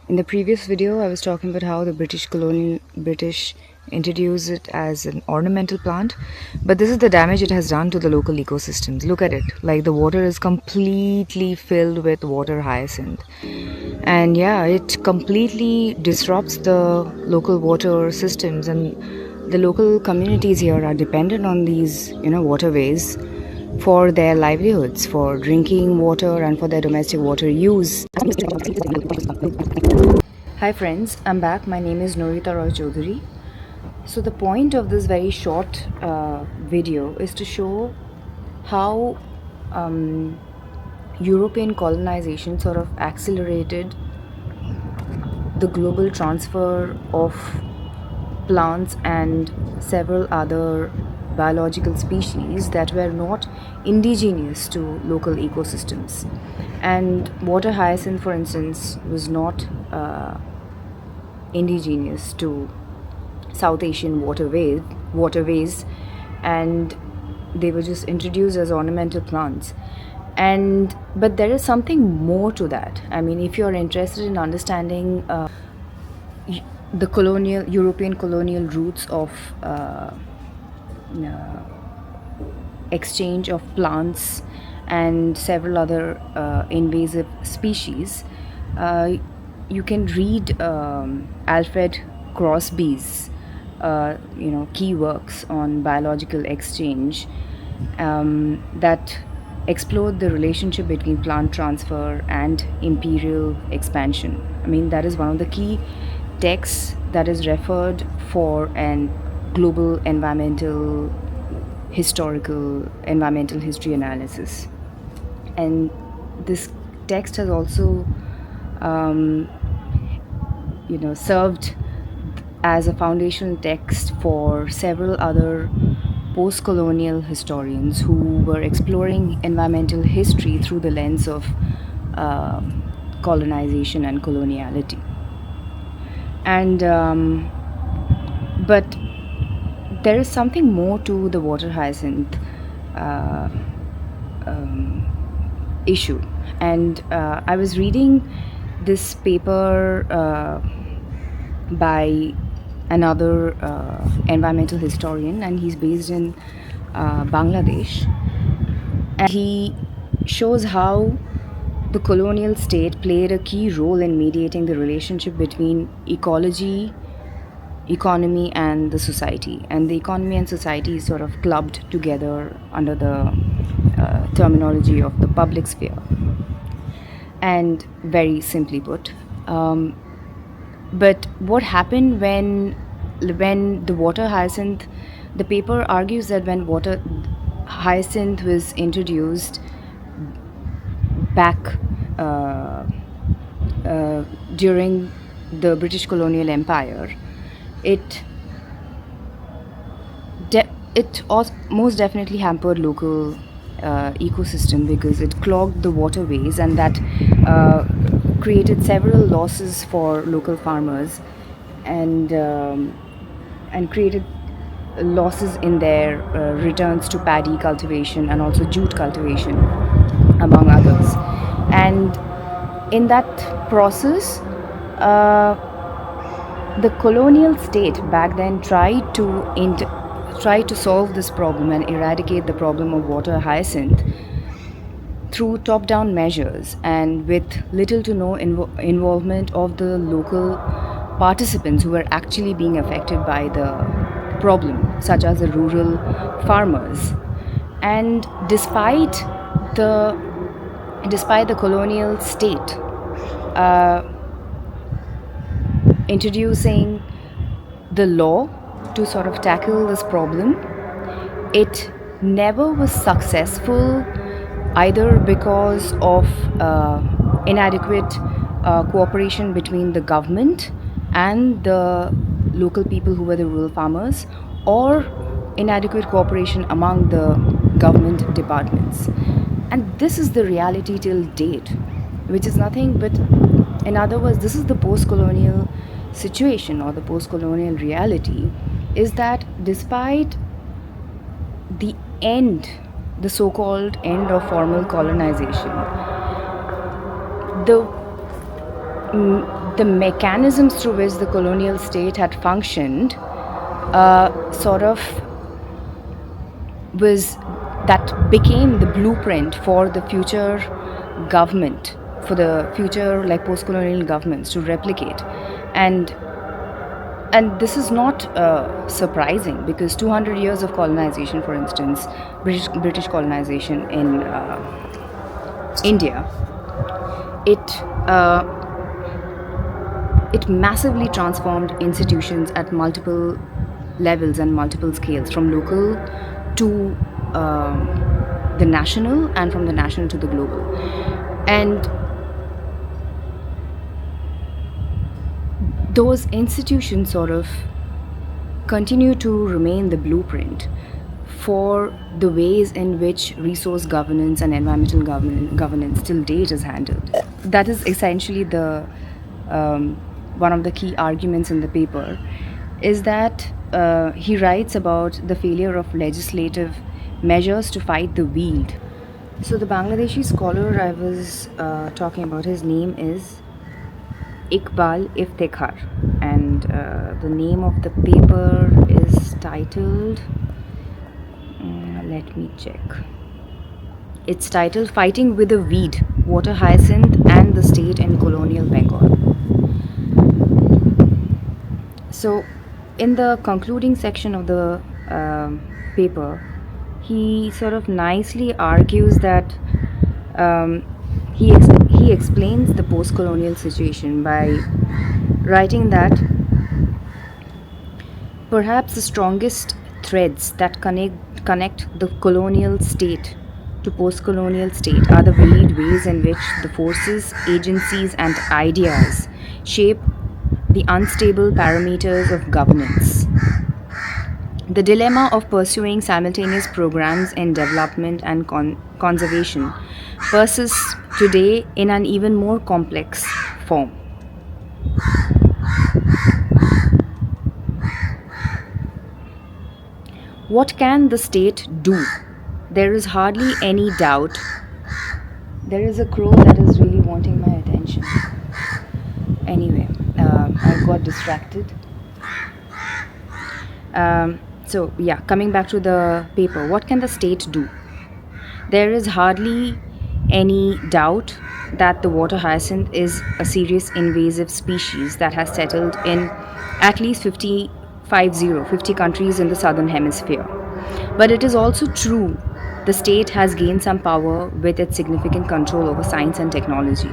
In the previous video, I was talking about how the British introduced it as an ornamental plant, but this is the damage it has done to the local ecosystems. Look at it, like the water is completely filled with water hyacinth, and yeah, it completely disrupts the local water systems, and the local communities here are dependent on these, waterways for their livelihoods, for drinking water and for their domestic water use. Hi friends, I'm back. My name is Norita Roy Chaudhary. So the point of this very short video is to show how European colonization sort of accelerated the global transfer of plants and several other biological species that were not indigenous to local ecosystems. And water hyacinth, for instance, was not indigenous to South Asian waterways, and they were just introduced as ornamental plants. But there is something more to that. I mean, if you're interested in understanding the European colonial roots of exchange of plants and several other invasive species, you can read Alfred Crosby's key works on biological exchange that explored the relationship between plant transfer and imperial expansion. I mean, that is one of the key texts that is referred for an global environmental history analysis. And this text has also served as a foundational text for several other post-colonial historians who were exploring environmental history through the lens of colonization and coloniality. And but there is something more to the water hyacinth issue. And I was reading this paper by another environmental historian, and he's based in Bangladesh. And he shows how the colonial state played a key role in mediating the relationship between ecology, economy, and the society. And the economy and society is sort of clubbed together under the terminology of the public sphere. And very simply put, but what happened when the water hyacinth, the paper argues that when water hyacinth was introduced back during the British colonial empire, it most definitely hampered local ecosystem, because it clogged the waterways, and that created several losses for local farmers, and created losses in their returns to paddy cultivation and also jute cultivation, among others. And in that process, the colonial state back then tried to solve this problem and eradicate the problem of water hyacinth through top-down measures, and with little to no involvement of the local participants who were actually being affected by the problem, such as the rural farmers. And despite the colonial state introducing the law to sort of tackle this problem, it never was successful, either because of inadequate cooperation between the government and the local people who were the rural farmers, or inadequate cooperation among the government departments. And this is the reality till date, which is nothing but, in other words, this is the post-colonial situation, or the post-colonial reality, is that despite the so-called end of formal colonization, the the mechanisms through which the colonial state had functioned sort of was that became the blueprint for the future government, for the future like post-colonial governments to replicate. And and this is not surprising, because 200 years of colonization, for instance, British colonization in India, it it massively transformed institutions at multiple levels and multiple scales, from local to the national, and from the national to the global. And those institutions sort of continue to remain the blueprint for the ways in which resource governance and environmental governance till date is handled. That is essentially the um, one of the key arguments in the paper, is that he writes about the failure of legislative measures to fight the weed. So the Bangladeshi scholar I was talking about, his name is Iqbal Iftekhar, and the name of the paper is titled, let me check. It's titled Fighting with a Weed, Water Hyacinth and the State in Colonial Bengal. So, in the concluding section of the paper, he sort of nicely argues that um, he explains the post colonial situation by writing that perhaps the strongest threads that connect the colonial state to post colonial state are the varied ways in which the forces, agencies, and ideas shape the unstable parameters of governance. The dilemma of pursuing simultaneous programs in development and conservation persists today in an even more complex form. What can the state do? There is hardly any doubt. There is a crow that is really wanting my attention. Anyway, I got distracted. Coming back to the paper, what can the state do? There is hardly any doubt that the water hyacinth is a serious invasive species that has settled in at least 50 countries in the southern hemisphere. But it is also true the state has gained some power with its significant control over science and technology.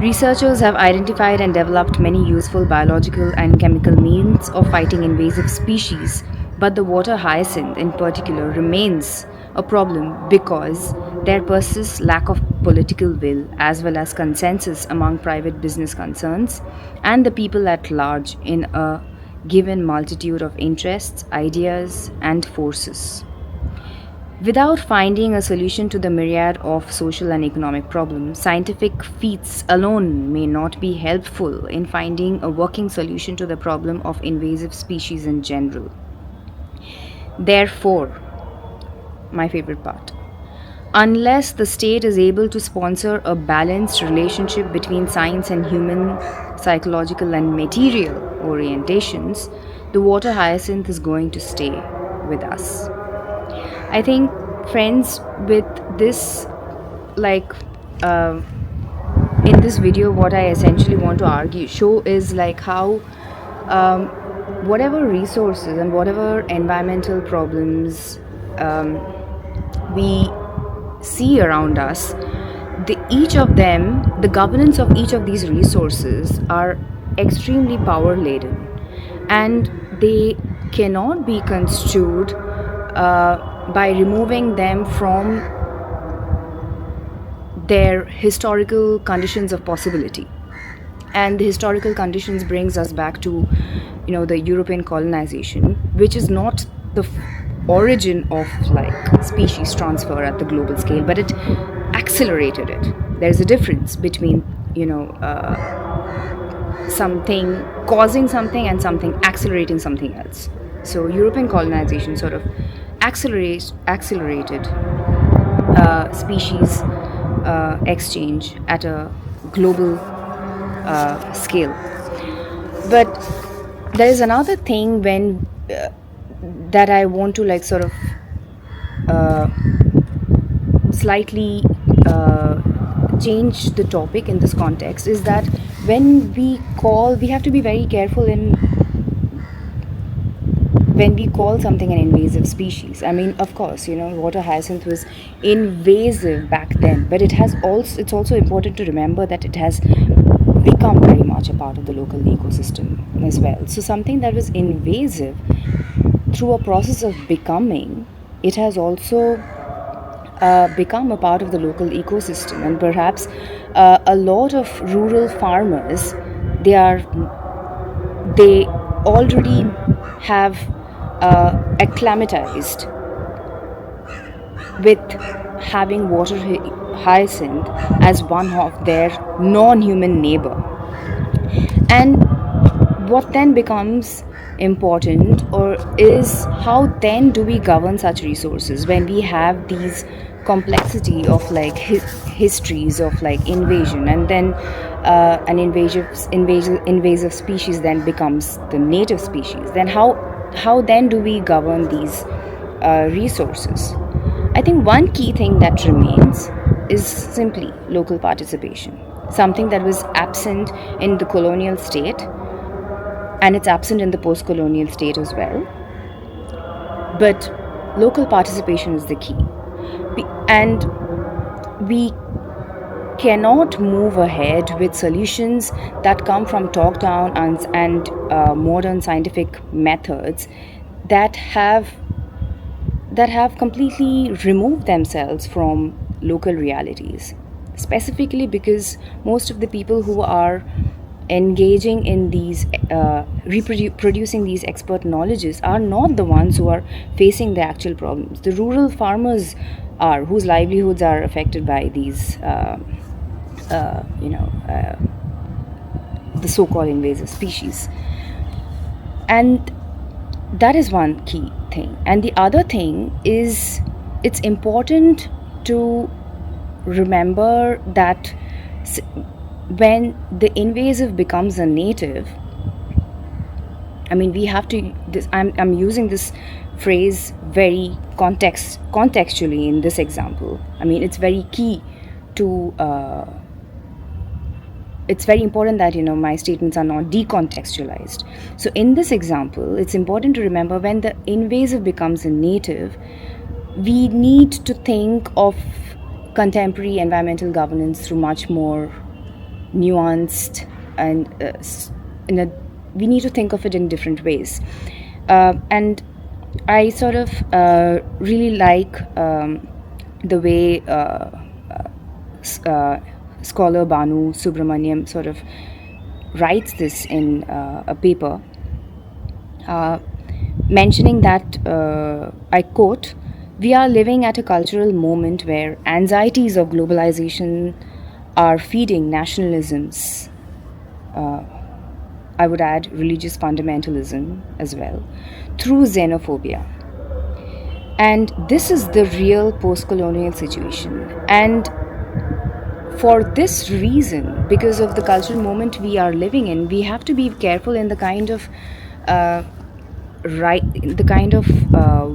Researchers have identified and developed many useful biological and chemical means of fighting invasive species, but the water hyacinth in particular remains a problem because there persists lack of political will as well as consensus among private business concerns and the people at large in a given multitude of interests, ideas, and forces. Without finding a solution to the myriad of social and economic problems, scientific feats alone may not be helpful in finding a working solution to the problem of invasive species in general. Therefore, my favorite part, unless the state is able to sponsor a balanced relationship between science and human psychological and material orientations, the water hyacinth is going to stay with us. I think, friends, with this, like, uh, in this video, what I essentially want to show is like how um, whatever resources and whatever environmental problems we see around us, each of them, the governance of each of these resources are extremely power laden, and they cannot be construed by removing them from their historical conditions of possibility. And the historical conditions brings us back to, the European colonization, which is not the origin of like species transfer at the global scale, but it accelerated it. There's a difference between something causing something and something accelerating something else. So European colonization sort of accelerated species exchange at a global scale. But there is another thing when that I want to like sort of uh, slightly change the topic in this context, is that we have to be very careful in when we call something an invasive species. I mean, of course, water hyacinth was invasive back then, but it's also important to remember that it has become very much a part of the local ecosystem as well. So something that was invasive, through a process of becoming, it has also become a part of the local ecosystem. And perhaps a lot of rural farmers, they already have acclimatized with having water hyacinth as one of their non-human neighbor. And what then becomes important, or is how then do we govern such resources when we have these complexity of like histories of like invasion, and then an invasive species then becomes the native species. Then how then do we govern these resources? I think one key thing that remains is simply local participation, something that was absent in the colonial state, and it's absent in the post-colonial state as well. But local participation is the key. And we cannot move ahead with solutions that come from top-down and modern scientific methods that have completely removed themselves from local realities, specifically because most of the people who are engaging in these reproducing these expert knowledges are not the ones who are facing the actual problems. The rural farmers are, whose livelihoods are affected by these the so-called invasive species. And that is one key thing. And the other thing is, it's important to remember that when the invasive becomes a native, I mean, we have to I'm using this phrase very contextually in this example. I mean, it's very key to it's very important that my statements are not decontextualized. So in this example, it's important to remember, when the invasive becomes a native, we need to think of contemporary environmental governance through much more nuanced, and we need to think of it in different ways. And I sort of really like the way scholar Banu Subramaniam sort of writes this in a paper, mentioning that, I quote, "We are living at a cultural moment where anxieties of globalization are feeding nationalisms." I would add religious fundamentalism as well, through xenophobia. And this is the real post-colonial situation. And for this reason, because of the cultural moment we are living in, we have to be careful in the kind of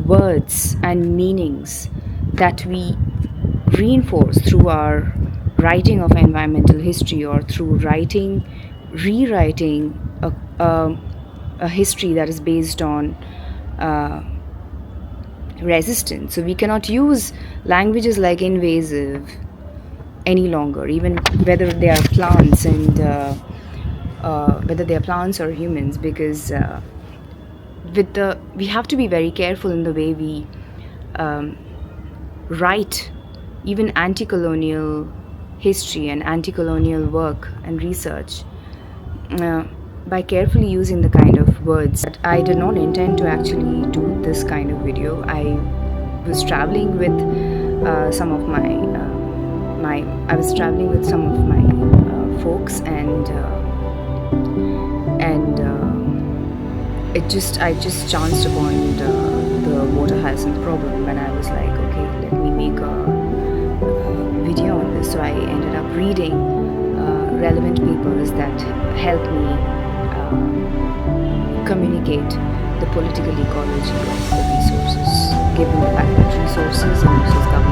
words and meanings that we reinforce through our writing of environmental history, or through rewriting a history that is based on resistance. So we cannot use languages like invasive any longer, even whether they are plants and whether they are plants or humans, because we have to be very careful in the way we write even anti-colonial history and anti-colonial work and research, by carefully using the kind of words. But I did not intend to actually do this kind of video. I was traveling with some of my folks, and I just chanced upon the water hyacinth problem, and I was like, okay, let me make a video on this. So I ended up reading relevant papers that help me communicate the political ecology of the resources, given the fact that resources and resource governance